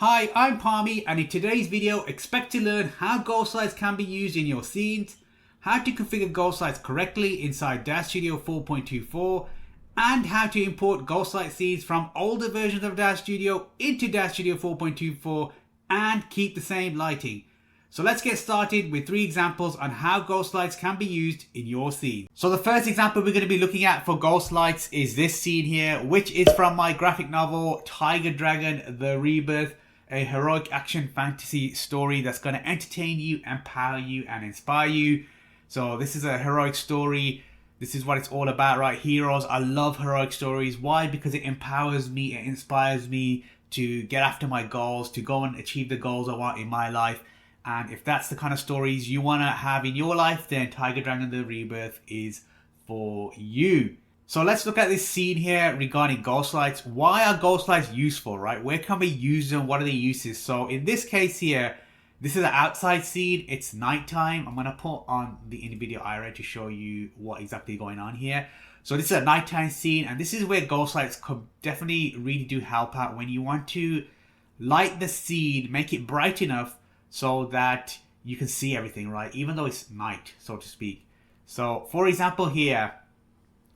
Hi, I'm Parmy, and in today's video expect to learn how Ghostlights can be used in your scenes, how to configure Ghostlights correctly inside Daz Studio 4.24, and how to import Ghostlight scenes from older versions of Daz Studio into Daz Studio 4.24 and keep the same lighting. So let's get started with 3 examples on how Ghostlights can be used in your scene. So the first example we're going to be looking at for Ghostlights is this scene here, which is from my graphic novel Tiger Dragon The Rebirth, a heroic action fantasy story that's going to entertain you, empower you, and inspire you. So this is a heroic story. This is what it's all about, right? Heroes. I love heroic stories. Why? Because it empowers me, it inspires me to get after my goals, to go and achieve the goals I want in my life. And if that's the kind of stories you want to have in your life, then Tiger Dragon The Rebirth is for you. So let's look at this scene here regarding Ghostlights. Why are Ghostlights useful, right? Where can we use them? What are the uses? So in this case here, this is an outside scene. It's nighttime. I'm going to put on the NVIDIA IRA to show you what exactly going on here. So this is a nighttime scene, and this is where Ghostlights could definitely really do help out when you want to light the scene, make it bright enough so that you can see everything, right? Even though it's night, so to speak. So for example here,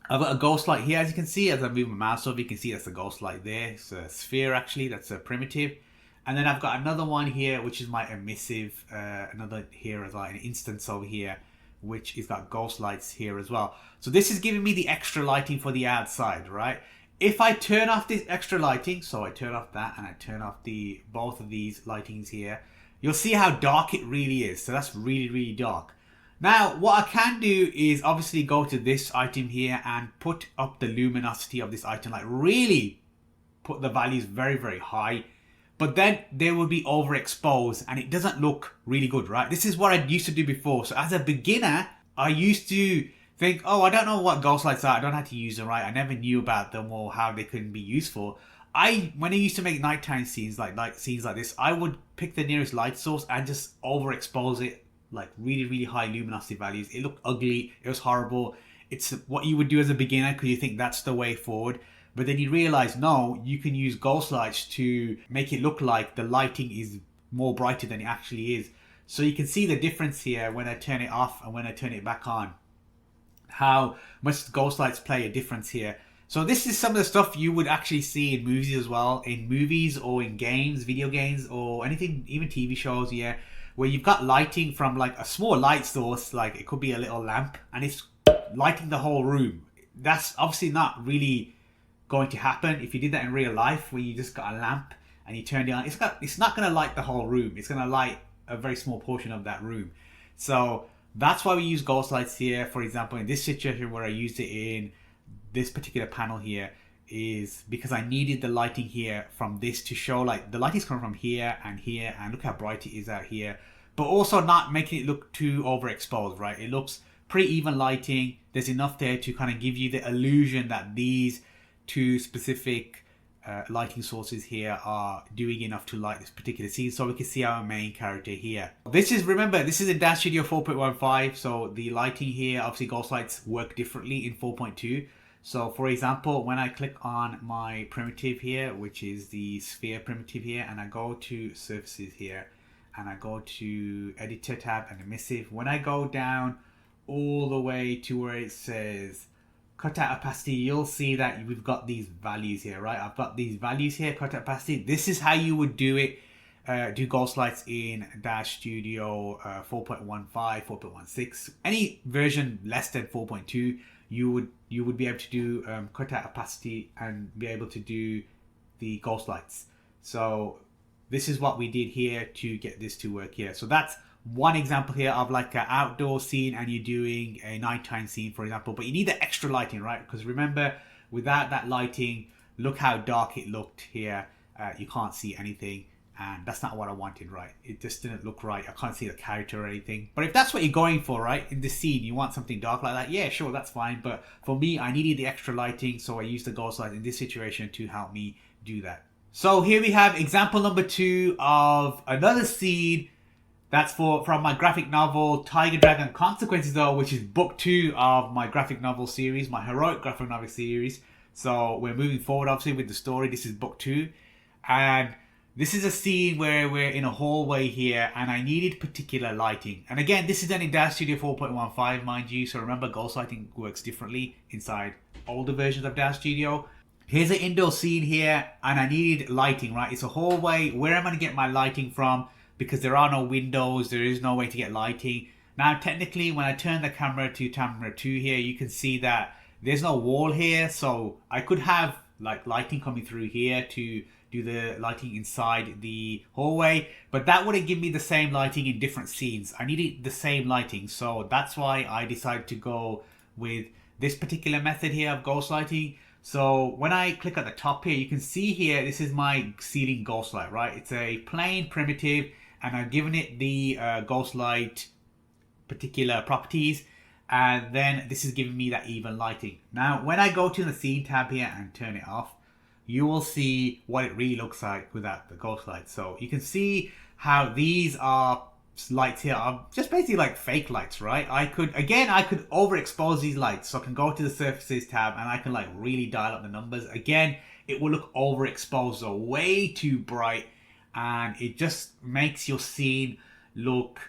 I've got a ghost light here, as you can see. As I move my mouse over, you can see that's a ghost light there. It's a sphere, actually. That's a primitive. And then I've got another one here, which is my emissive. Another here as well, an instance over here, which is got ghost lights here as well. So this is giving me the extra lighting for the outside, right? If I turn off this extra lighting, so I turn off that and I turn off both of these lightings here, you'll see how dark it really is. So that's really, really dark. Now, what I can do is obviously go to this item here and put up the luminosity of this item, like really put the values very, very high. But then they will be overexposed and it doesn't look really good, right? This is what I used to do before. So as a beginner, I used to think, oh, I don't know what ghost lights are. I don't know how to use them, right? I never knew about them or how they could be useful. When I used to make nighttime scenes, like scenes like this, I would pick the nearest light source and just overexpose it. Like really, really high luminosity values. It looked ugly. It was horrible. It's what you would do as a beginner because you think that's the way forward. But then you realize, no, you can use ghost lights to make it look like the lighting is more brighter than it actually is. So you can see the difference here when I turn it off and when I turn it back on. How much ghost lights play a difference here. So this is some of the stuff you would actually see in movies as well. In movies or in games, video games or anything, even TV shows, yeah. Where you've got lighting from like a small light source, like it could be a little lamp, and it's lighting the whole room. That's obviously not really going to happen if you did that in real life, where you just got a lamp and you turned it on. It's not going to light the whole room. It's going to light a very small portion of that room. So that's why we use ghost lights here. For example, in this situation where I used it in this particular panel here, is because I needed the lighting here from this to show like the lighting's coming from here, and look how bright it is out here, but also not making it look too overexposed, right? It looks pretty even lighting. There's enough there to kind of give you the illusion that these 2 specific lighting sources here are doing enough to light this particular scene, so we can see our main character here. Remember, this is in Daz Studio 4.15, so the lighting here, obviously ghost lights work differently in 4.2. So for example, when I click on my primitive here, which is the sphere primitive here, and I go to surfaces here, and I go to editor tab and emissive, when I go down all the way to where it says cutout opacity, you'll see that we've got these values here, right? I've got these values here, cutout opacity. This is how you would do it, do ghost lights in Daz Studio 4.15, 4.16, any version less than 4.2. You would be able to do cutout opacity and be able to do the ghost lights. So this is what we did here to get this to work here. So that's one example here of like an outdoor scene and you're doing a nighttime scene, for example. But you need the extra lighting, right? Because remember, without that lighting, look how dark it looked here. You can't see anything. And that's not what I wanted, right? It just didn't look right. I can't see the character or anything. But if that's what you're going for, right, in the scene, you want something dark like that, yeah, sure, that's fine. But for me, I needed the extra lighting, so I used the ghost light in this situation to help me do that. So here we have example number 2 of another scene that's from my graphic novel Tiger Dragon Consequences, though, which is book 2 of my graphic novel series, my heroic graphic novel series. So we're moving forward, obviously, with the story. This is book 2. And This is a scene where we're in a hallway here and I needed particular lighting. And again, this is done in Daz Studio 4.15, mind you. So remember, ghost lighting works differently inside older versions of Daz Studio. Here's an indoor scene here and I needed lighting, right? It's a hallway. Where am I going to get my lighting from? Because there are no windows. There is no way to get lighting. Now, technically, when I turn the camera to camera 2 here, you can see that there's no wall here. So I could have like lighting coming through here to do the lighting inside the hallway, but that wouldn't give me the same lighting in different scenes. I needed the same lighting, so that's why I decided to go with this particular method here of ghost lighting. So when I click at the top here, you can see here, this is my ceiling ghost light, right? It's a plain primitive, and I've given it the ghost light particular properties, and then this is giving me that even lighting. Now, when I go to the scene tab here and turn it off, you will see what it really looks like without the ghost light. So you can see how these are lights here are just basically like fake lights, right? I could overexpose these lights. So I can go to the surfaces tab and I can like really dial up the numbers. Again, it will look overexposed or way too bright, and it just makes your scene look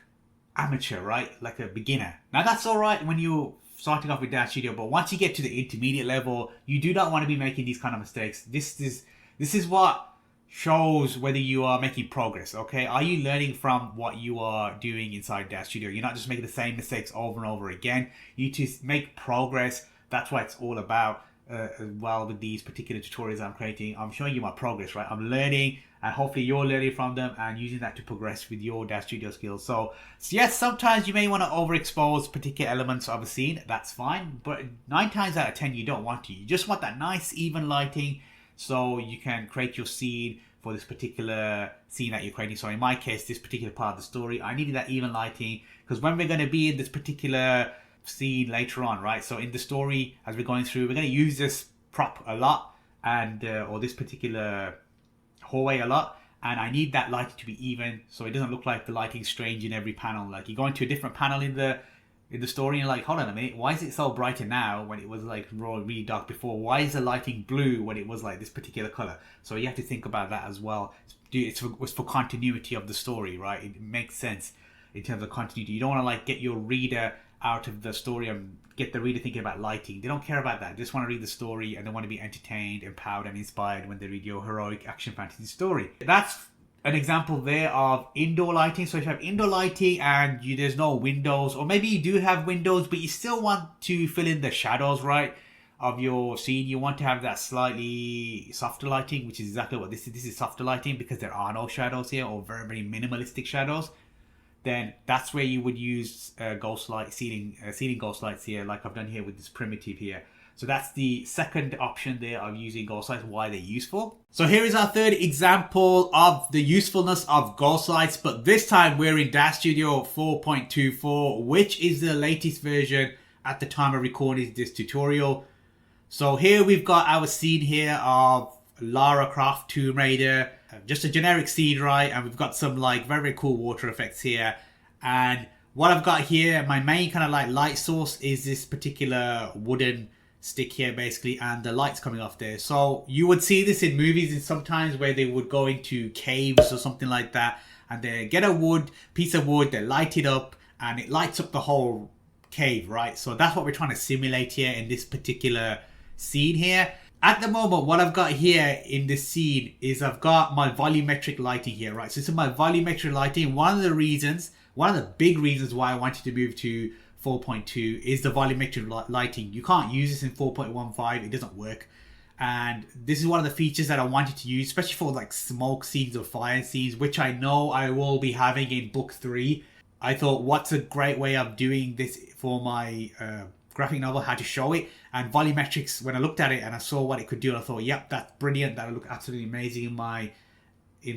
amateur, right? Like a beginner. Now that's all right when you're starting off with Daz Studio, but once you get to the intermediate level, you do not want to be making these kind of mistakes. This is what shows whether you are making progress, okay? Are you learning from what you are doing inside Daz Studio? You're not just making the same mistakes over and over again. You need to make progress. That's what it's all about. As well, with these particular tutorials I'm creating, I'm showing you my progress, right? I'm learning, and hopefully you're learning from them and using that to progress with your Daz Studio skills. So yes, sometimes you may want to overexpose particular elements of a scene. That's fine, but 9 times out of 10 you don't want to. You just want that nice even lighting so you can create your scene for this particular scene that you're creating. So in my case, this particular part of the story, I needed that even lighting because when we're going to be in this particular scene later on, right? So in the story, as we're going through, we're going to use this prop a lot, and or this particular hallway a lot, and I need that lighting to be even so it doesn't look like the lighting's strange in every panel. Like you go into a different panel in the story and you're like, hold on a minute, why is it so brighter now when it was like really dark before? Why is the lighting blue when it was like this particular color? So you have to think about that as well. It's for continuity of the story, right? It makes sense in terms of continuity. You don't want to like get your reader out of the story and get the reader thinking about lighting. They don't care about that. They just want to read the story and they want to be entertained, empowered and inspired when they read your heroic action fantasy story. That's an example there of indoor lighting. So if you have indoor lighting and there's no windows, or maybe you do have windows but you still want to fill in the shadows, right, of your scene, you want to have that slightly softer lighting, which is exactly what this is. This is softer lighting because there are no shadows here, or very, very minimalistic shadows. Then that's where you would use ghost light ceiling ghost lights here, like I've done here with this primitive here. So that's the second option there of using ghost lights, why they're useful. So here is our third example of the usefulness of ghost lights, but this time we're in Daz Studio 4.24, which is the latest version at the time of recording this tutorial. So here we've got our scene here of Lara Croft Tomb Raider, just a generic scene, right? And we've got some like very, very cool water effects here. And what I've got here, my main kind of like light source is this particular wooden stick here basically, and the lights coming off there. So you would see this in movies and sometimes where they would go into caves or something like that, and they get a piece of wood, they light it up and it lights up the whole cave, right? So that's what we're trying to simulate here in this particular scene here. At the moment, what I've got here in this scene is I've got my volumetric lighting here, right? So this is my volumetric lighting. One of the big reasons why I wanted to move to 4.2 is the volumetric lighting. You can't use this in 4.15, it doesn't work. And this is one of the features that I wanted to use, especially for like smoke scenes or fire scenes, which I know I will be having in book 3. I thought, what's a great way of doing this for my graphic novel, how to show it. And volumetrics, when I looked at it and I saw what it could do, I thought, yep, that's brilliant. That'll look absolutely amazing in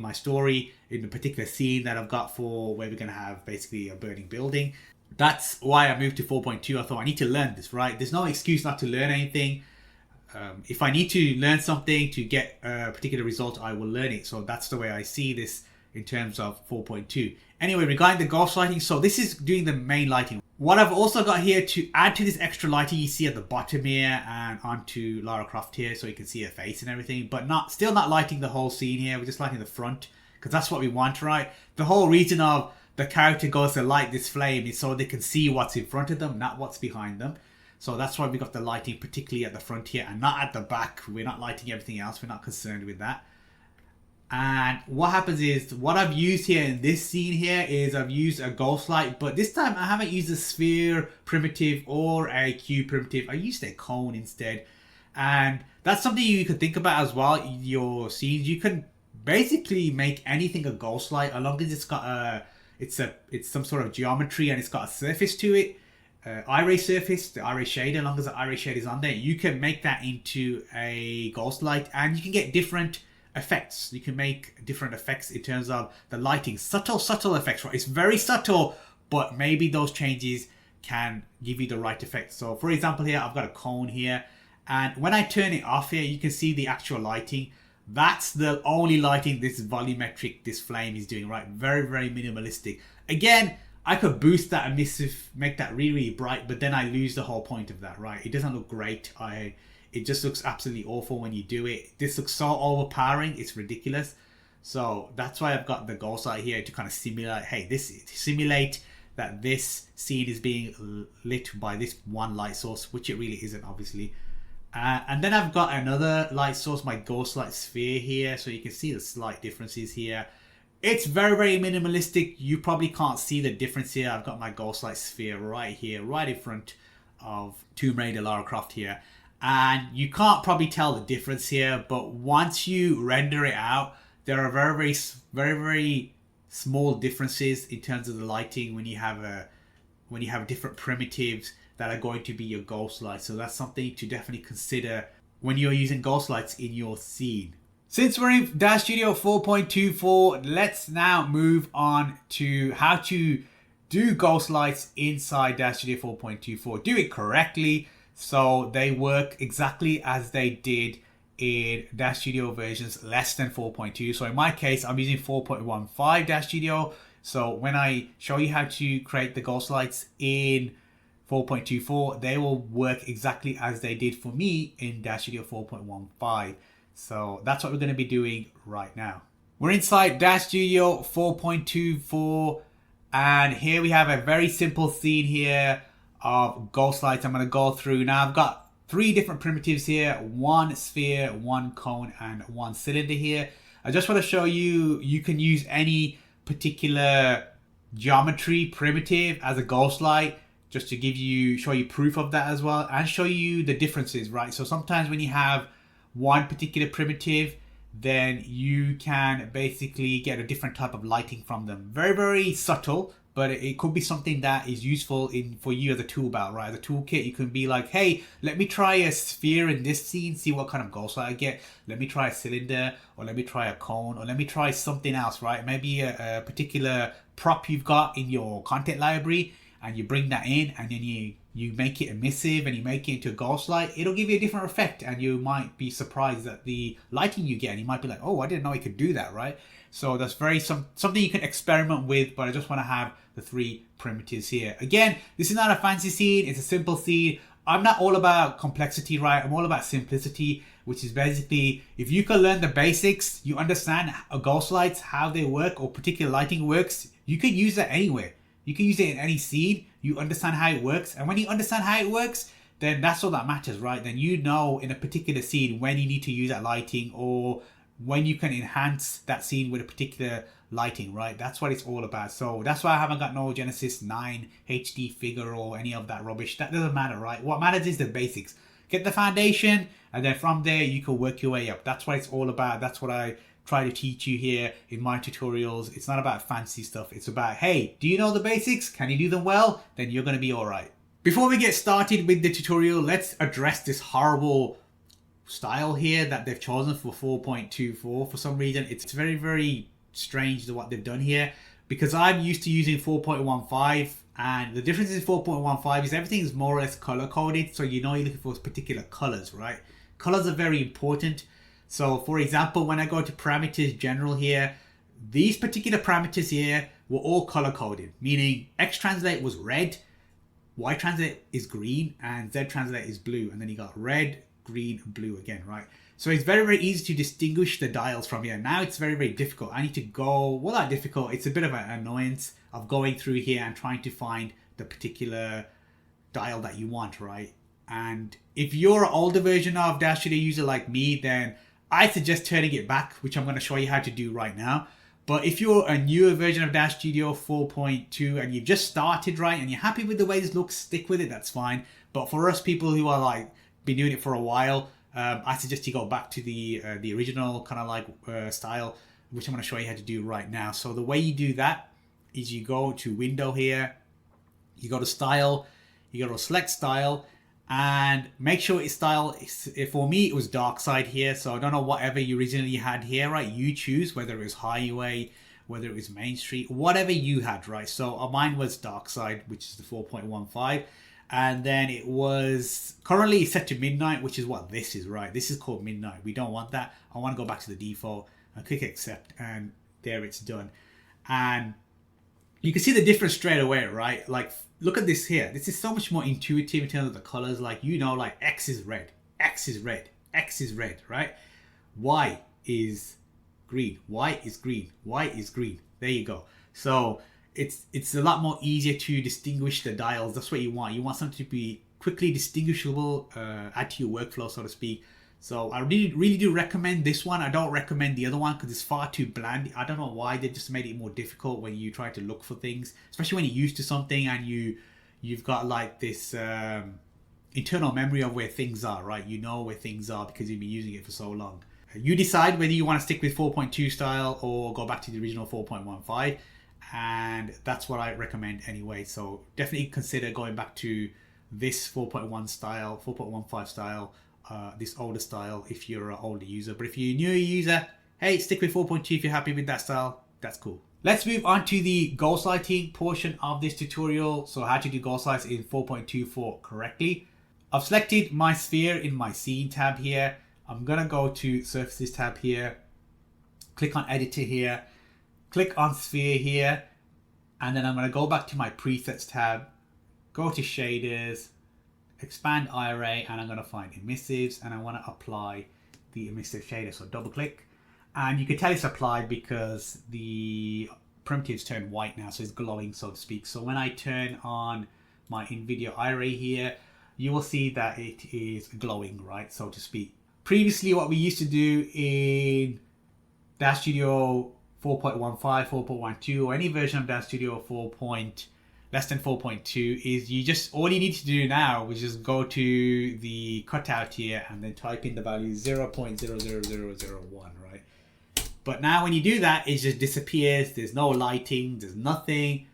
my story, in the particular scene that I've got for where we're going to have basically a burning building. That's why I moved to 4.2. I thought I need to learn this, right? There's no excuse not to learn anything. If I need to learn something to get a particular result, I will learn it. So that's the way I see this in terms of 4.2. Anyway, regarding the ghost lighting, so this is doing the main lighting. What I've also got here to add to this extra lighting you see at the bottom here and onto Lara Croft here, so you can see her face and everything, but still not lighting the whole scene here. We're just lighting the front. because that's what we want, right? The whole reason of the character goes to light this flame is so they can see what's in front of them, not what's behind them. So that's why we got the lighting particularly at the front here and not at the back. We're not lighting everything else. We're not concerned with that. And what happens is, what I've used here in this scene here is I've used a ghost light, but this time I haven't used a sphere primitive or a cube primitive. I used a cone instead. And that's something you could think about as well. Your scenes, you can basically make anything a ghost light, as long as it's got it's some sort of geometry and it's got a surface to it. Eye-ray surface, the eye-ray shader, as long as the eye-ray shader is on there, you can make that into a ghost light, and you can get different effects. You can make different effects in terms of the lighting. Subtle effects, right? It's very subtle, but maybe those changes can give you the right effect. So for example here, I've got a cone here, and when I turn it off here, you can see the actual lighting. That's the only lighting this volumetric, this flame is doing, right? Very, very minimalistic. Again, I could boost that emissive, make that really, really bright, but then I lose the whole point of that, right? It doesn't look great. It just looks absolutely awful when you do it. This looks so overpowering, it's ridiculous. So that's why I've got the ghost light here to kind of simulate, simulate that this scene is being lit by this one light source, which it really isn't, obviously. And then I've got another light source, my Ghostlight sphere here, so you can see the slight differences here. It's very, very minimalistic. You probably can't see the difference here. I've got my Ghostlight sphere right here, right in front of Tomb Raider Lara Croft here. And you can't probably tell the difference here, but once you render it out, there are very, very small differences in terms of the lighting when you have different primitives that are going to be your ghost lights. So that's something to definitely consider when you're using ghost lights in your scene. Since we're in Daz Studio 4.24, let's now move on to how to do ghost lights inside Daz Studio 4.24. Do it correctly so they work exactly as they did in Daz Studio versions less than 4.2. So in my case, I'm using 4.15 Daz Studio. So when I show you how to create the ghost lights in 4.24, they will work exactly as they did for me in Daz Studio 4.15. So that's what we're going to be doing right now. We're inside Daz Studio 4.24, and here we have a very simple scene here of ghost lights. I'm going to go through now. I've got 3 different primitives here, 1 sphere, 1 cone, and 1 cylinder here. I just want to show you, you can use any particular geometry primitive as a ghost light, just to show you proof of that as well, and show you the differences, right? So sometimes when you have one particular primitive, then you can basically get a different type of lighting from them. Very, very subtle, but it could be something that is useful for you as a tool belt, right? As a toolkit, you can be like, hey, let me try a sphere in this scene, see what kind of ghost light I get. Let me try a cylinder, or let me try a cone, or let me try something else, right? Maybe a particular prop you've got in your content library, and you bring that in, and then you make it emissive and you make it into a ghost light. It'll give you a different effect, and you might be surprised at the lighting you get, and you might be like, oh, I didn't know I could do that, right? So that's something you can experiment with, but I just want to have the 3 primitives here. Again, this is not a fancy scene, it's a simple scene. I'm not all about complexity, right? I'm all about simplicity, which is basically, if you can learn the basics, you understand ghost lights, how they work, or particular lighting works, you can use that anywhere. You can use it in any scene. You understand how it works. And when you understand how it works, then that's all that matters, right? Then you know in a particular scene when you need to use that lighting, or when you can enhance that scene with a particular lighting, right? That's what it's all about. So that's why I haven't got no Genesis 9 HD figure or any of that rubbish. That doesn't matter, right? What matters is the basics. Get the foundation, and then from there you can work your way up. That's what it's all about. That's what I try to teach you here in my tutorials. It's not about fancy stuff. It's about, hey, do you know the basics? Can you do them well? Then you're going to be all right. Before we get started with the tutorial, let's address this horrible style here that they've chosen for 4.24. For some reason, it's very, very strange what they've done here, because I'm used to using 4.15, and the difference in 4.15 is everything is more or less color coded. So you know you're looking for particular colors, right? Colors are very important. So for example, when I go to parameters general here, these particular parameters here were all color coded, meaning X translate was red, Y translate is green, and Z translate is blue. And then you got red, green, blue again, right? So it's very, very easy to distinguish the dials from here. Now it's very, very difficult. I need to go, well, not difficult. It's a bit of an annoyance of going through here and trying to find the particular dial that you want, right? And if you're an older version of Daz Studio user like me, then I suggest turning it back, which I'm going to show you how to do right now. But if you're a newer version of Daz Studio 4.2 and you've just started, right, and you're happy with the way this looks, stick with it, that's fine. But for us people who are like, been doing it for a while, I suggest you go back to the original kind of like style, which I'm going to show you how to do right now. So the way you do that is you go to window here, you go to style, you go to select style, and make sure it's style. For me, it was dark side here, so I don't know whatever you originally had here, right? You choose whether it was highway, whether it was main street, whatever you had, right? So mine was dark side, which is the 4.15. And then it was currently set to midnight, which is what this is, right? This is called midnight. We don't want that. I want to go back to the default and click accept, and there it's done. And you can see the difference straight away, right? Like, look at this here. This is so much more intuitive in terms of the colors. Like, you know, like X is red, X is red, X is red, right? Y is green, Y is green, Y is green. There you go. So it's a lot more easier to distinguish the dials. That's what you want. You want something to be quickly distinguishable, add to your workflow, so to speak. So I really do recommend this one. I don't recommend the other one because it's far too bland. I don't know why they just made it more difficult when you try to look for things, especially when you're used to something and you've got like this internal memory of where things are, right? You know where things are because you've been using it for so long. You decide whether you want to stick with 4.2 style or go back to the original 4.15. And that's what I recommend anyway. So definitely consider going back to this 4.1 style, 4.15 style, this older style if you're an older user. But if you're a newer user, hey, stick with 4.2 if you're happy with that style. That's cool. Let's move on to the ghostlighting portion of this tutorial. So how to do ghostlights in 4.24 correctly. I've selected my sphere in my scene tab here. I'm gonna go to surfaces tab here, click on editor here, click on sphere here, and then I'm going to go back to my presets tab, go to shaders, expand IRA, and I'm going to find emissives, and I want to apply the emissive shader. So double click, and you can tell it's applied because the primitives turn white now, so it's glowing, so to speak. So when I turn on my NVIDIA IRA here, you will see that it is glowing, right, so to speak. Previously, what we used to do in Daz Studio 4.15, 4.12, or any version of Daz Studio less than 4.2 is all you need to do now is just go to the cutout here and then type in the value 0.00001, right? But now when you do that, it just disappears. There's no lighting, there's nothing.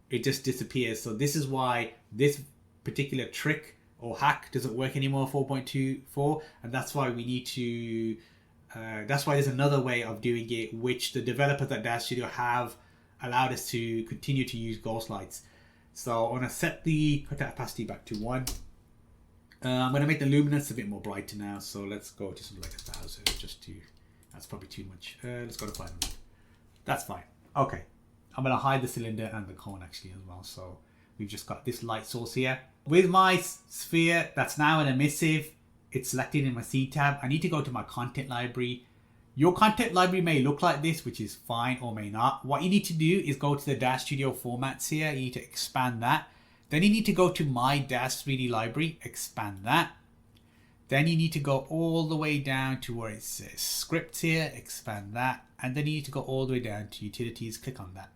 It just disappears. So this is why this particular trick or hack doesn't work anymore, 4.24, and that's why we need to that's why there's another way of doing it, which the developers at Daz Studio have allowed us to continue to use Ghostlights. So I'm going to set the cutout opacity back to 1. I'm going to make the luminance a bit more brighter now. So let's go to something like 1,000. That's probably too much. Let's go to 500. That's fine. Okay. I'm going to hide the cylinder and the cone actually as well. So we've just got this light source here. With my sphere, that's now an emissive. It's selected in my C tab. I need to go to my content library. Your content library may look like this, which is fine or may not. What you need to do is go to the Daz Studio formats here. You need to expand that. Then you need to go to my Daz 3D library, expand that. Then you need to go all the way down to where it says scripts here, expand that. And then you need to go all the way down to utilities, click on that.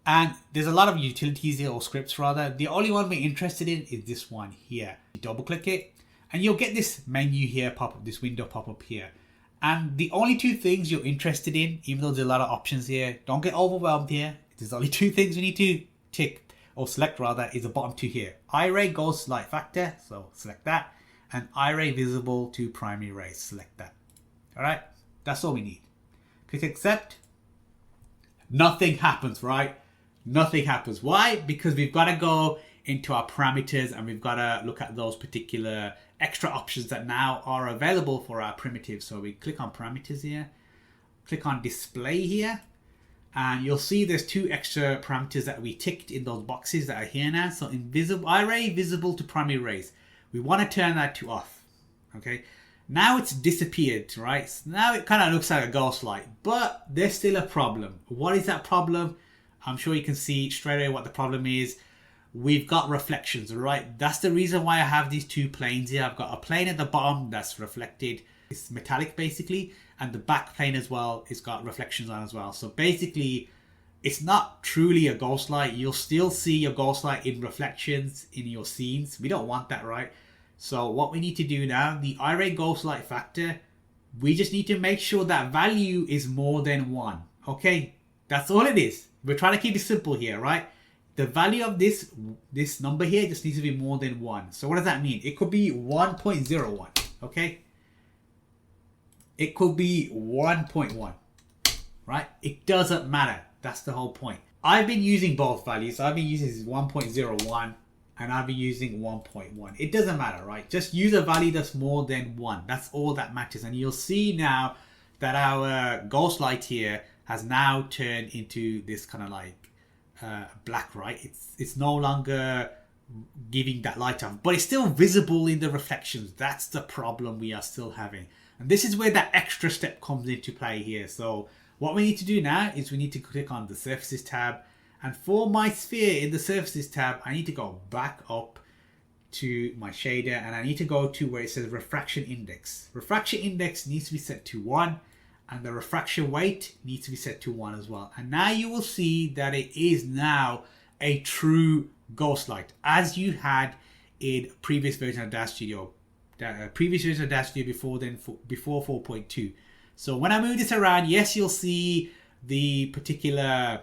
And there's a lot of utilities here, or scripts rather. The only one we're interested in is this one here. You double click it and you'll get this menu here pop up, this window pop up here. And the only two things you're interested in, even though there's a lot of options here, don't get overwhelmed here. There's only two things we need to tick, or select rather, is the bottom two here. IRA Ghost Light Factor, so select that. And IRA Visible to Primary Rays, select that. Alright, that's all we need. Click accept. Nothing happens, right? Nothing happens. Why? Because we've got to go into our parameters and we've got to look at those particular extra options that now are available for our primitives. So we click on parameters here, click on display here, and you'll see there's two extra parameters that we ticked in those boxes that are here now. So invisible IRA visible to primary rays, we want to turn that to off. Okay, Now it's disappeared, right? So now it kind of looks like a ghost light, but there's still a problem. What is that problem? I'm sure you can see straight away what the problem is. We've got reflections, right? That's the reason why I have these two planes here. I've got a plane at the bottom that's reflected. It's metallic basically. And the back plane as well, it's got reflections on as well. So basically, it's not truly a ghost light. You'll still see your ghost light in reflections in your scenes. We don't want that, right? So what we need to do now, the iRay ghost light factor, we just need to make sure that value is more than 1. Okay, that's all it is. We're trying to keep it simple here, right? The value of this number here just needs to be more than 1. So what does that mean? It could be 1.01, okay? It could be 1.1, right? It doesn't matter. That's the whole point. I've been using both values. I've been using 1.01 and I've been using 1.1. It doesn't matter, right? Just use a value that's more than 1. That's all that matters. And you'll see now that our ghost light here has now turned into this kind of like black, right? It's no longer giving that light off, but it's still visible in the reflections. That's the problem we are still having. And this is where that extra step comes into play here. So what we need to do now is we need to click on the surfaces tab. And for my sphere in the surfaces tab, I need to go back up to my shader and I need to go to where it says refraction index. Refraction index needs to be set to 1 and the refraction weight needs to be set to 1 as well. And now you will see that it is now a true ghost light as you had in previous version of Daz Studio. Previous version of Daz Studio before 4.2. So when I move this around, yes, you'll see the particular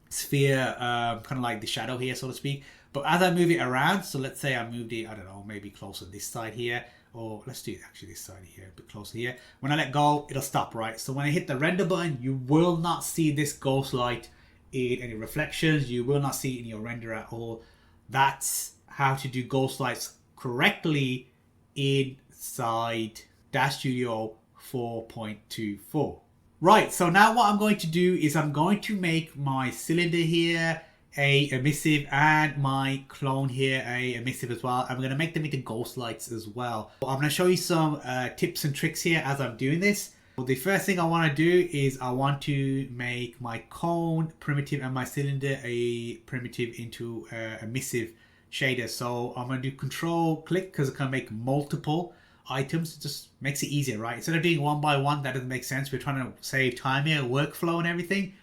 sphere, kind of like the shadow here, so to speak. But as I move it around, so let's say I moved it, I don't know, maybe closer this side here, or let's do it actually this side here, a bit closer here. When I let go, it'll stop, right? So when I hit the render button, you will not see this ghost light in any reflections. You will not see it in your render at all. That's how to do ghost lights correctly inside Daz Studio 4.24. Right, so now what I'm going to do is I'm going to make my cylinder here a emissive and my clone here a emissive as well. I'm going to make them into ghost lights as well. I'm going to show you some tips and tricks here as I'm doing this. Well, the first thing I want to do is I want to make my cone primitive and my cylinder a primitive into emissive shader. So I'm going to do control click because I can make multiple items. It just makes it easier, right? Instead of doing one by one, that doesn't make sense. We're trying to save time here, workflow and everything.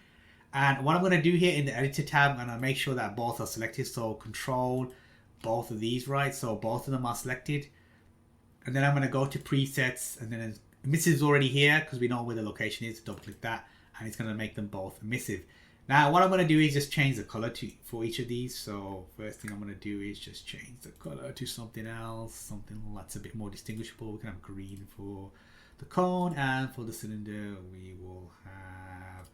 And what I'm going to do here in the editor tab, I'm going to make sure that both are selected. So control both of these, right? So both of them are selected. And then I'm going to go to presets and then emissive is already here because we know where the location is. Double click that and it's going to make them both emissive. Now what I'm going to do is just change the color for each of these. So first thing I'm going to do is just change the color to something else, something that's a bit more distinguishable. We can have green for the cone and for the cylinder we will have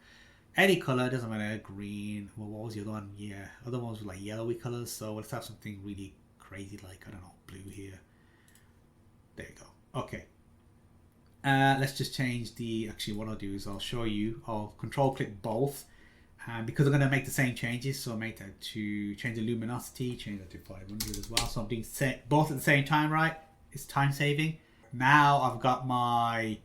any color, doesn't matter, green. Well, what was the other one? Yeah, other ones were like yellowy colors. So let's have something really crazy like, I don't know, blue here. There you go. Okay. Let's just change the, actually what I'll do is I'll show you, I'll control click both. And because I'm going to make the same changes, so I'll make that to change the luminosity, change that to 500 as well. So I'm doing both at the same time, right? It's time saving. Now I've got my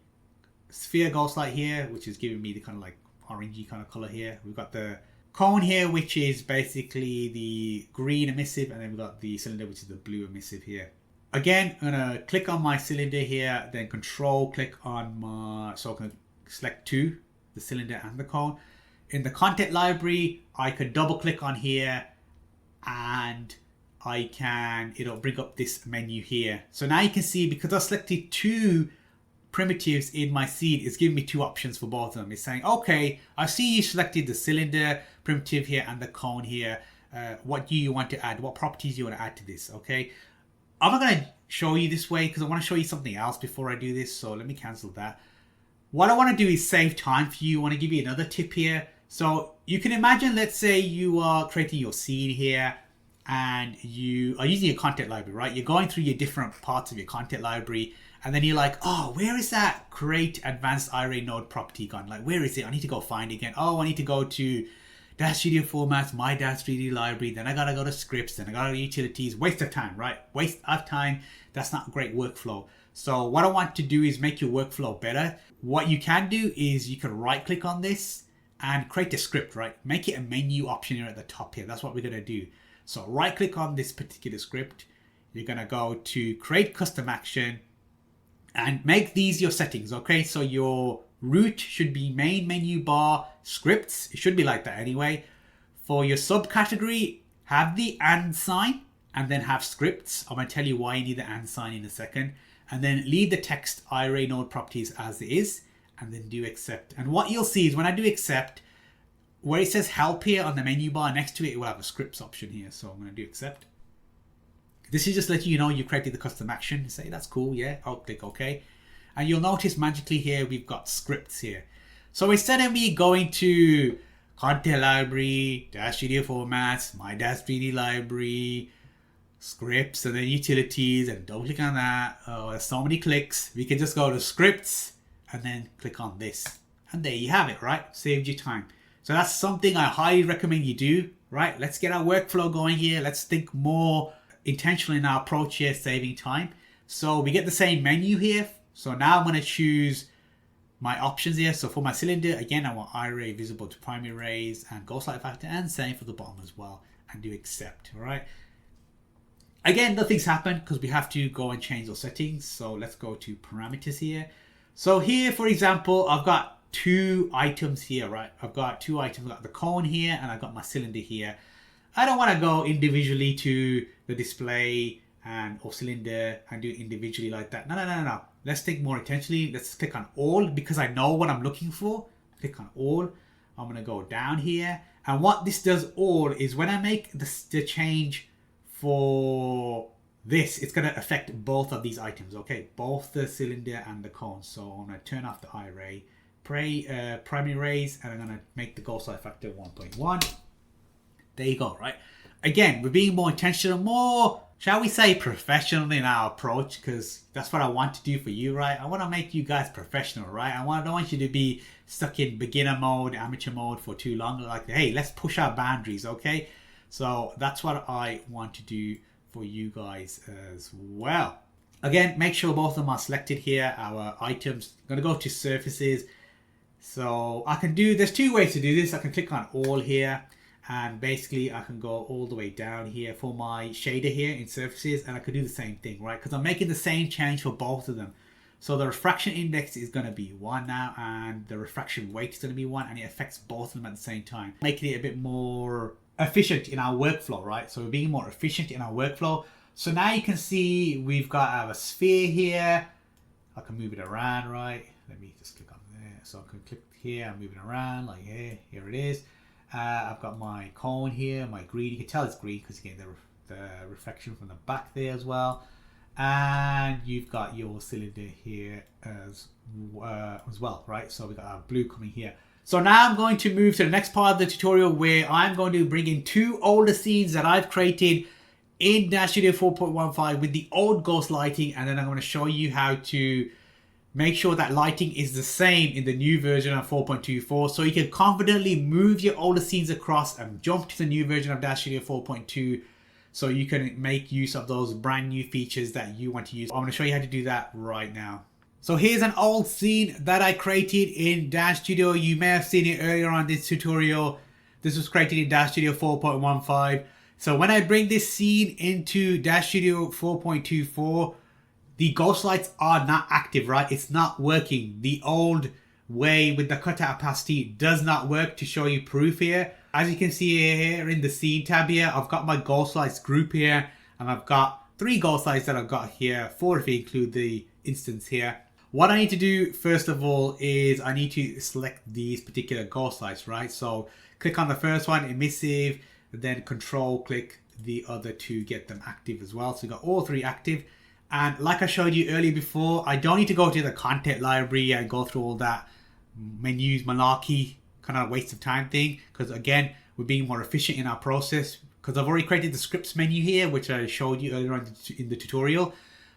sphere ghost light here, which is giving me the kind of like orangey kind of color here. We've got the cone here, which is basically the green emissive, and then we've got the cylinder, which is the blue emissive here. Again, I'm going to click on my cylinder here, then control click on my, so I can select two, the cylinder and the cone. In the content library, I could double click on here and it'll bring up this menu here. So now you can see, because I selected two primitives in my seed, it's giving me two options for both of them. It's saying, okay, I see you selected the cylinder primitive here and the cone here. What do you want to add? What properties do you want to add to this? Okay. I'm not going to show you this way because I want to show you something else before I do this. So let me cancel that. What I want to do is save time for you. I want to give you another tip here. So you can imagine, let's say you are creating your scene here and you are using your content library, right? You're going through your different parts of your content library and then you're like, oh, where is that create advanced iRay node property gone? Like, where is it? I need to go find it again. Oh, I need to go to Daz Studio formats, my Daz 3D library. Then I got to go to scripts. Then I got to go to utilities. Waste of time, right? Waste of time. That's not a great workflow. So what I want to do is make your workflow better. What you can do is you can right click on this and create a script, right? Make it a menu option here at the top here. That's what we're going to do. So right click on this particular script. You're going to go to create custom action and make these your settings. Okay, so your root should be main menu bar scripts. It should be like that anyway. For your subcategory, have the and sign and then have scripts. I'm going to tell you why you need the and sign in a second. And then leave the text array node properties as it is and then do accept. And what you'll see is when I do accept, where it says help here on the menu bar, next to it, it will have a scripts option here. So I'm going to do accept. This is just letting you know you created the custom action. Say that's cool, yeah. I'll click OK. And you'll notice magically here we've got scripts here. So instead of me going to content library, Daz Studio formats, my Daz 3D library, scripts, and then utilities, and double click on that. Oh, there's so many clicks. We can just go to scripts and then click on this. And there you have it, right? Saved you time. So that's something I highly recommend you do, right? Let's get our workflow going here. Let's think more intentionally in our approach here, saving time. So we get the same menu here. So now I'm going to choose my options here. So for my cylinder, again, I want array visible to primary rays and Ghostlight factor, and same for the bottom as well, and do accept. All right. Again, nothing's happened because we have to go and change those settings. So let's go to parameters here. So here, for example, I've got two items here, right? I've got two items. I've got the cone here and I've got my cylinder here. I don't want to go individually to the display and or cylinder and do it individually like that. No. Let's think more intentionally. Let's click on all because I know what I'm looking for. Click on all. I'm going to go down here. And what this does all is when I make the change for this, it's going to affect both of these items. Okay, both the cylinder and the cone. So I'm going to turn off the array, primary rays, and I'm going to make the Ghostlight factor 1.1. There you go, right? Again, we're being more intentional, more, shall we say, professional in our approach, because that's what I want to do for you, right? I want to make you guys professional, right? I don't want you to be stuck in beginner mode, amateur mode for too long. Like, hey, let's push our boundaries, okay? So that's what I want to do for you guys as well. Again, make sure both of them are selected here. Our items, I'm going to go to surfaces. So I can do, there's two ways to do this. I can click on all here. And basically I can go all the way down here for my shader here in surfaces, and I could do the same thing, right? Because I'm making the same change for both of them. So the refraction index is going to be 1 now, and the refraction weight is going to be 1, and it affects both of them at the same time, making it a bit more efficient in our workflow, right? So we're being more efficient in our workflow. So now you can see we've got our sphere here. I can move it around, right? Let me just click on there. So I can click here and move it around like here it is. I've got my cone here, my green. You can tell it's green because you get the reflection from the back there as well. And you've got your cylinder here as well, right? So we've got our blue coming here. So now I'm going to move to the next part of the tutorial where I'm going to bring in two older scenes that I've created in Daz Studio 4.15 with the old ghost lighting, and then I'm going to show you how to make sure that lighting is the same in the new version of 4.24, so you can confidently move your older scenes across and jump to the new version of Daz Studio 4.2, so you can make use of those brand new features that you want to use. I'm going to show you how to do that right now. So here's an old scene that I created in Daz Studio. You may have seen it earlier on this tutorial. This was created in Daz Studio 4.15. So when I bring this scene into Daz Studio 4.24, the ghost lights are not active, right? It's not working. The old way with the cutout opacity does not work, to show you proof here. As you can see here in the scene tab here, I've got my ghost lights group here, and I've got 3 ghost lights that I've got here, 4 if you include the instance here. What I need to do first of all is I need to select these particular ghost lights, right? So click on the first one, emissive, then control click the other to get them active as well. So you've got all 3 active. And like I showed you earlier before, I don't need to go to the content library and go through all that menus, malarkey, kind of waste of time thing. Because again, we're being more efficient in our process. Because I've already created the scripts menu here, which I showed you earlier on in the tutorial.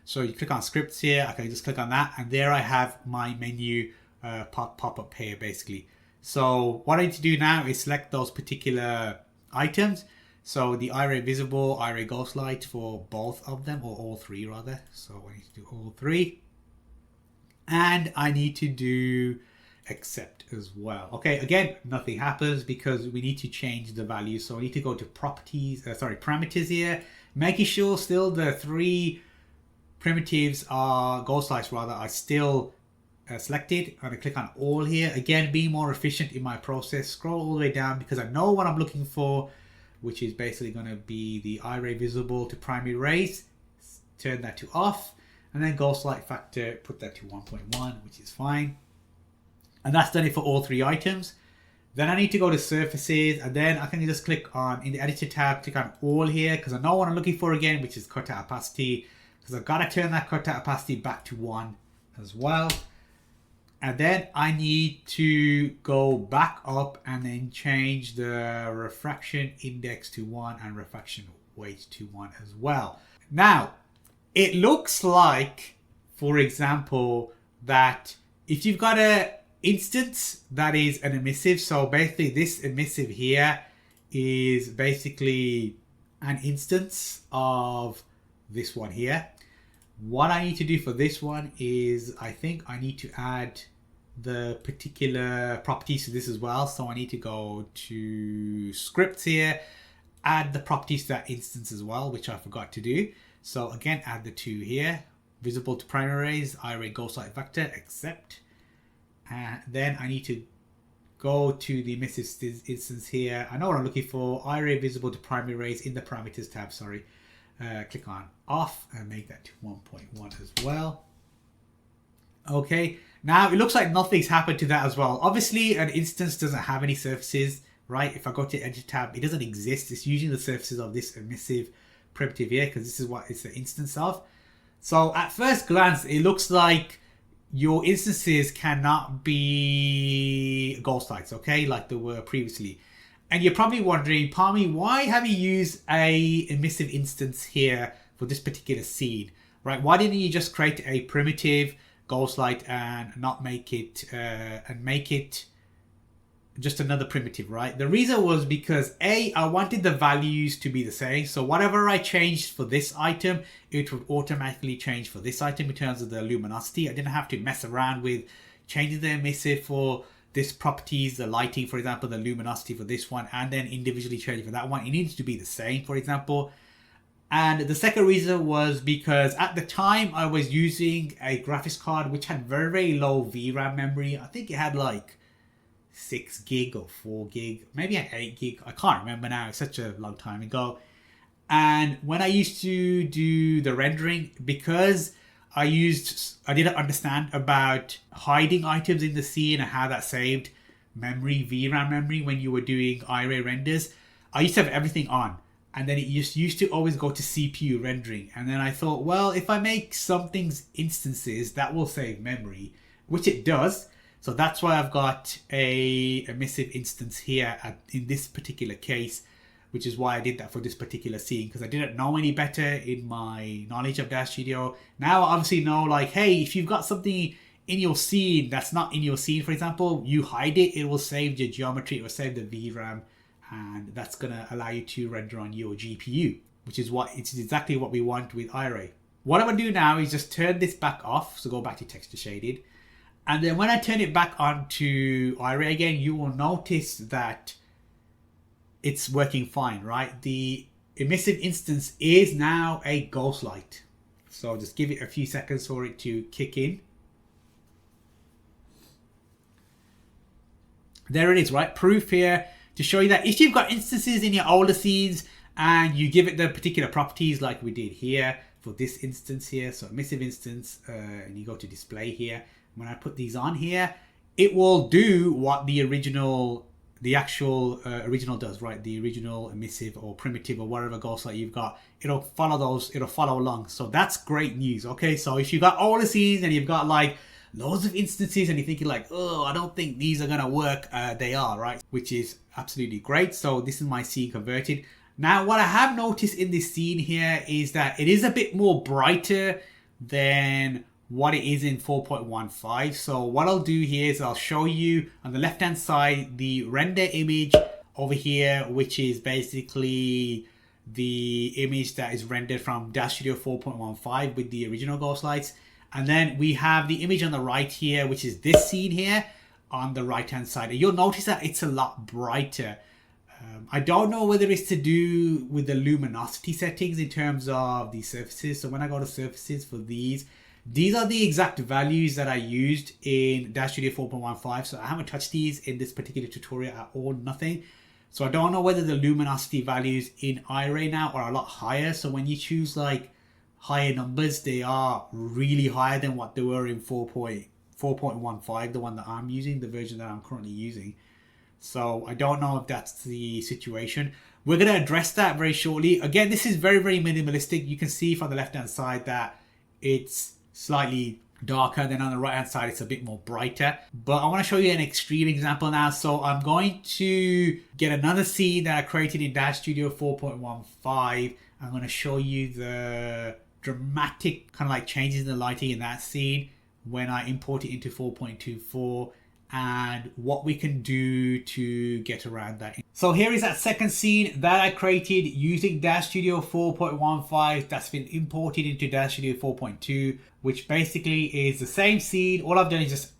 So you click on scripts here, I can just click on that. And there I have my menu pop up here basically. So what I need to do now is select those particular items. So the array visible, array ghost light for both of them, or all 3 rather. So I need to do all 3. And I need to do accept as well. Okay, again, nothing happens because we need to change the value. So I need to go to parameters here, making sure still the three primitives are Ghostlights rather are still selected. I'm gonna click on all here. Again, being more efficient in my process. Scroll all the way down because I know what I'm looking for, which is basically gonna be the eye ray visible to primary rays. Turn that to off, and then Ghostlight factor, put that to 1.1, which is fine. And that's done it for all three items. Then I need to go to surfaces, and then I can just click on, in the editor tab, click on all here, because I know what I'm looking for again, which is cutout opacity, because I've got to turn that cutout opacity back to 1 as well. And then I need to go back up and then change the refraction index to 1 and refraction weight to 1 as well. Now, it looks like, for example, that if you've got a instance that is an emissive, so basically this emissive here is basically an instance of this one here. What I need to do for this one is I think I need to add the particular properties to this as well. So I need to go to scripts here, add the properties to that instance as well, which I forgot to do. So again, add the two here, visible to primary rays, eye ray Ghostlight vector, accept. And then I need to go to the emissive instance here. I know what I'm looking for, eye ray visible to primary rays in the parameters tab, sorry. Click on off and make that to 1.1 as well. Okay, now it looks like nothing's happened to that as well. Obviously, an instance doesn't have any surfaces, right? If I go to edit tab, it doesn't exist. It's using the surfaces of this emissive primitive here because this is what it's the instance of. So at first glance, it looks like your instances cannot be Ghostlights, okay, like they were previously. And you're probably wondering, Parmy, why have you used a emissive instance here for this particular scene, right? Why didn't you just create a primitive Ghostlight and not make it just another primitive, right? The reason was because I wanted the values to be the same. So whatever I changed for this item, it would automatically change for this item in terms of the luminosity. I didn't have to mess around with changing the emissive for this properties, the lighting, for example, the luminosity for this one, and then individually changing for that one. It needs to be the same, for example. And the second reason was because at the time I was using a graphics card which had very, very low VRAM memory. I think it had like 6 gig or 4 gig, maybe an 8 gig. I can't remember now. It's such a long time ago. And when I used to do the rendering, because I didn't understand about hiding items in the scene and how that saved memory, VRAM memory when you were doing eye-ray renders, I used to have everything on. And then it used to always go to CPU rendering. And then I thought, well, if I make some things instances, that will save memory, which it does. So that's why I've got a emissive instance here in this particular case, which is why I did that for this particular scene, because I didn't know any better in my knowledge of Daz Studio. Now I obviously know, like, hey, if you've got something in your scene that's not in your scene, for example, you hide it, it will save your geometry, it will save the VRAM, and that's going to allow you to render on your GPU, which is exactly what we want with iRay. What I'm going to do now is just turn this back off, so go back to texture shaded. And then when I turn it back onto iRay again, you will notice that it's working fine, right? The emissive instance is now a Ghostlight. So just give it a few seconds for it to kick in. There it is, right? Proof here to show you that if you've got instances in your older scenes and you give it the particular properties like we did here for this instance here, so emissive instance, and you go to display here. When I put these on here, it will do what the actual original does, right? The original emissive or primitive or whatever Ghostlight you've got, it'll follow along. So that's great news. Okay, so if you've got all the scenes and you've got like loads of instances and you're thinking like, oh, I don't think these are gonna work, they are, right? Which is absolutely great. So this is my scene converted. Now what I have noticed in this scene here is that it is a bit more brighter than what it is in 4.15. So what I'll do here is I'll show you on the left hand side the render image over here, which is basically the image that is rendered from Daz Studio 4.15 with the original Ghostlights. And then we have the image on the right here, which is this scene here on the right hand side. And you'll notice that it's a lot brighter. I don't know whether it's to do with the luminosity settings in terms of the surfaces. So when I go to surfaces for these are the exact values that I used in Daz Studio 4.15. So I haven't touched these in this particular tutorial at all, nothing. So I don't know whether the luminosity values in iRay now are a lot higher. So when you choose like higher numbers, they are really higher than what they were in 4.15, the one that I'm using, the version that I'm currently using. So I don't know if that's the situation. We're going to address that very shortly. Again, this is very, very minimalistic. You can see from the left hand side that it's slightly darker, then on the right hand side it's a bit more brighter. But I want to show you an extreme example now. So I'm going to get another scene that I created in Daz Studio 4.15. I'm going to show you the dramatic kind of like changes in the lighting in that scene when I import it into 4.24 and what we can do to get around that. So here is that second scene that I created using Daz Studio 4.15 that's been imported into Daz Studio 4.2, which basically is the same scene. All I've done is just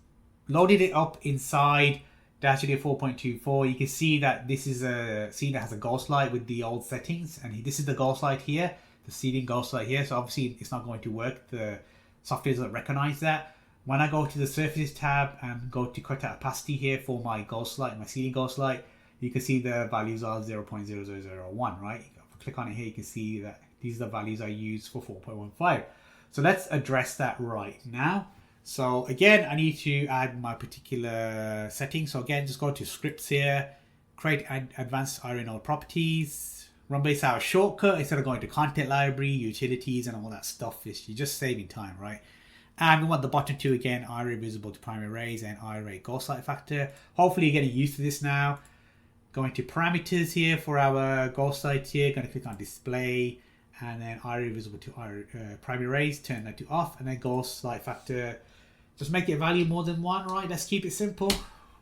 loaded it up inside Daz Studio 4.24. You can see that this is a scene that has a ghost light with the old settings, and this is the ghost light here, the seeding ghost light here. So obviously it's not going to work. The software doesn't recognize that. When I go to the surfaces tab and go to cut out opacity here for my ghost light, my seeding ghost light, you can see the values are 0.0001, right? If I click on it here, you can see that these are the values I use for 4.15. So let's address that right now. So again, I need to add my particular settings. So again, just go to scripts here, create advanced iRay node properties, run base hour shortcut instead of going to content library, utilities, and all that stuff. You're just saving time, right? And we want the bottom two again, iRay visible to primary rays and iRay ghost light factor. Hopefully you're getting used to this now. Going to parameters here for our ghost light here, going to click on display, and then iRay visible to primary rays, turn that to off, and then ghost light factor, just make it a value more than 1, right? Let's keep it simple.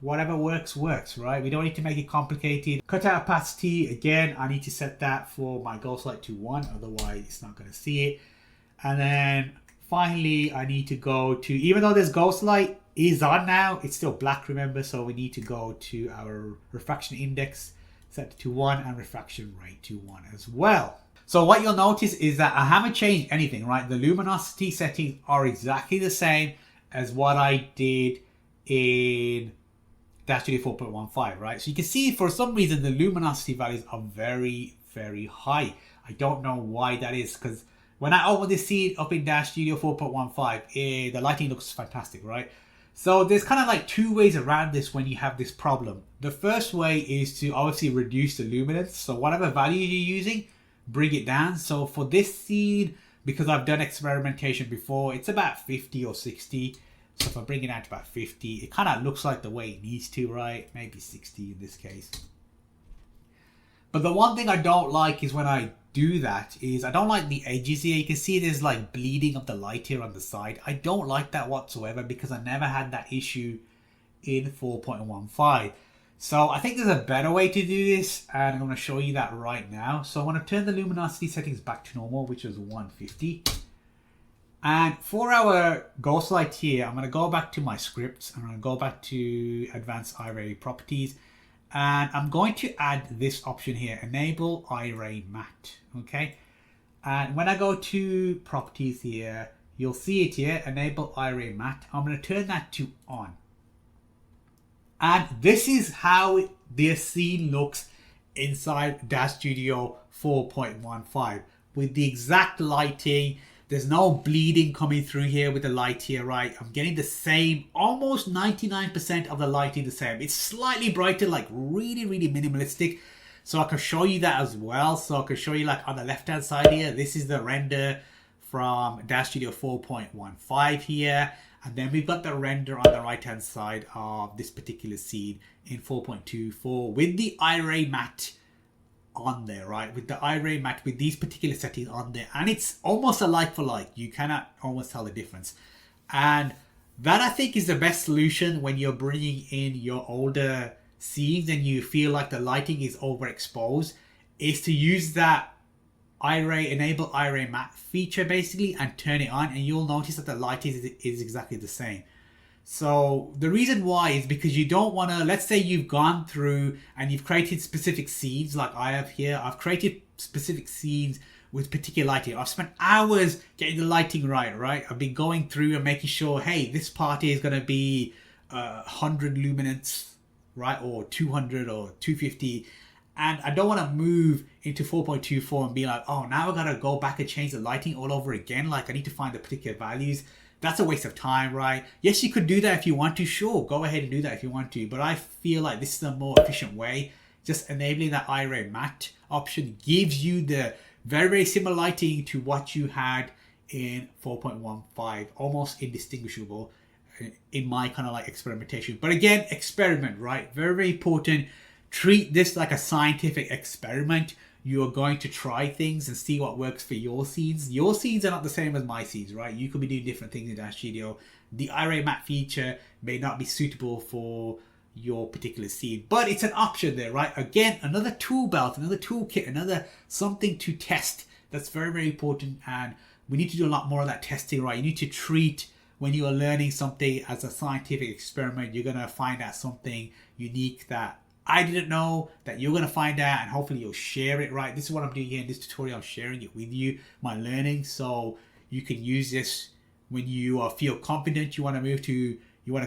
Whatever works, works, right? We don't need to make it complicated. Cut out opacity, again, I need to set that for my ghost light to 1, otherwise it's not going to see it. And then finally, I need to go to, even though this ghost light is on now, it's still black, remember? So we need to go to our refraction index, set it to 1, and refraction rate to 1 as well. So what you'll notice is that I haven't changed anything, right? The luminosity settings are exactly the same as what I did in Daz Studio 4.15, right? So you can see for some reason the luminosity values are very, very high. I don't know why that is, because when I open this scene up in Daz Studio 4.15, the lighting looks fantastic, right? So there's kind of like two ways around this when you have this problem. The first way is to obviously reduce the luminance. So whatever value you're using, bring it down. So for this scene, because I've done experimentation before, it's about 50 or 60. So if I bring it down to about 50, it kind of looks like the way it needs to, right? Maybe 60 in this case. But the one thing I don't like is when I do that is I don't like the edges here. You can see there's like bleeding of the light here on the side. I don't like that whatsoever because I never had that issue in 4.15. So I think there's a better way to do this, and I'm going to show you that right now. So I want to turn the luminosity settings back to normal, which is 150. And for our ghost light here, I'm going to go back to my scripts. I'm going to go back to advanced iRay properties. And I'm going to add this option here, enable iRay matte, okay? And when I go to properties here, you'll see it here, enable iRay matte. I'm going to turn that to on. And this is how the scene looks inside Daz Studio 4.15 with the exact lighting. There's no bleeding coming through here with the light here, right? I'm getting the same, almost 99% of the lighting the same. It's slightly brighter, like really, really minimalistic. So I can show you that as well. So I can show you like on the left-hand side here, this is the render from Daz Studio 4.15 here. And then we've got the render on the right-hand side of this particular scene in 4.24 with the iRay matte on there, right? With the iRay matte with these particular settings on there, and it's almost a like for like. You cannot almost tell the difference, and that I think is the best solution when you're bringing in your older scenes and you feel like the lighting is overexposed, is to use that enable iRay matte feature basically and turn it on, and you'll notice that the lighting is exactly the same. So the reason why is because you don't want to, let's say you've gone through and you've created specific scenes like I have here. I've created specific scenes with particular lighting. I've spent hours getting the lighting right? I've been going through and making sure, hey, this party is going to be 100 luminance, right? Or 200 or 250. And I don't want to move into 4.24 and be like, oh, now I got to go back and change the lighting all over again. Like I need to find the particular values. That's a waste of time, right? Yes, you could do that if you want to. Sure, go ahead and do that if you want to. But I feel like this is a more efficient way. Just enabling that iRay matte option gives you the very, very similar lighting to what you had in 4.15. Almost indistinguishable in my kind of like experimentation. But again, experiment, right? Very, very important. Treat this like a scientific experiment. You are going to try things and see what works for your scenes. Your scenes are not the same as my scenes, right? You could be doing different things in Daz Studio. The iRay matte feature may not be suitable for your particular scene, but it's an option there, right? Again, another tool belt, another toolkit, another something to test. That's very, very important, and we need to do a lot more of that testing, right? You need to treat when you are learning something as a scientific experiment. You're going to find out something unique that I didn't know, that you're going to find out, and hopefully you'll share it, right? This is what I'm doing here in this tutorial. I'm sharing it with you, my learning, so you can use this when you feel confident. You want to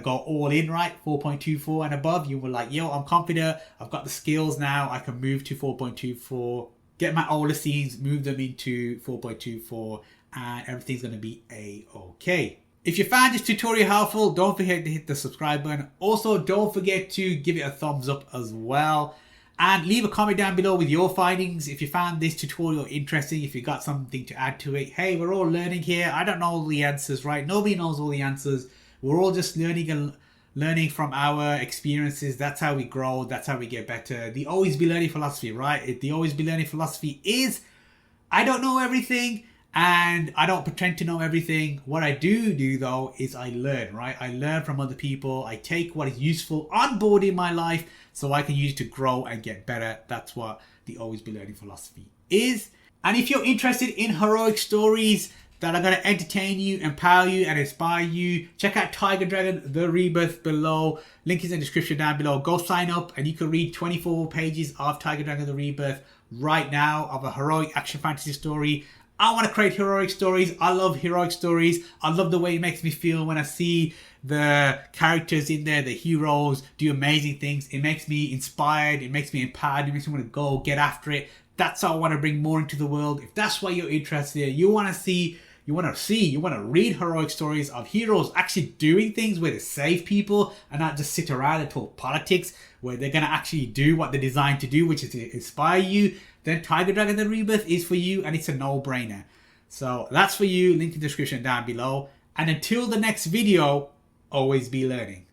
go all in, right? 4.24 and above. You were like, yo, I'm confident. I've got the skills now. I can move to 4.24, get my older scenes, move them into 4.24, and everything's going to be a-okay. If you found this tutorial helpful, don't forget to hit the subscribe button. Also, don't forget to give it a thumbs up as well. And leave a comment down below with your findings. If you found this tutorial interesting, if you got something to add to it. Hey, we're all learning here. I don't know all the answers, right? Nobody knows all the answers. We're all just learning from our experiences. That's how we grow. That's how we get better. The always be learning philosophy, right? The always be learning philosophy is, I don't know everything. And I don't pretend to know everything. What I do though is I learn, right? I learn from other people. I take what is useful on board in my life so I can use it to grow and get better. That's what the always be learning philosophy is. And if you're interested in heroic stories that are going to entertain you, empower you, and inspire you, check out Tiger Dragon The Rebirth below. Link is in the description down below. Go sign up and you can read 24 pages of Tiger Dragon The Rebirth right now of a heroic action fantasy story. I want to create heroic stories. I love heroic stories. I love the way it makes me feel when I see the characters in there, the heroes, do amazing things. It makes me inspired. It makes me empowered. It makes me want to go get after it. That's how I want to bring more into the world. If that's why you're interested in, you want to read heroic stories of heroes actually doing things where they save people and not just sit around and talk politics, where they're going to actually do what they're designed to do, which is to inspire you, then Tiger Dragon The Rebirth is for you, and it's a no-brainer. So that's for you. Link in the description down below. And until the next video, always be learning.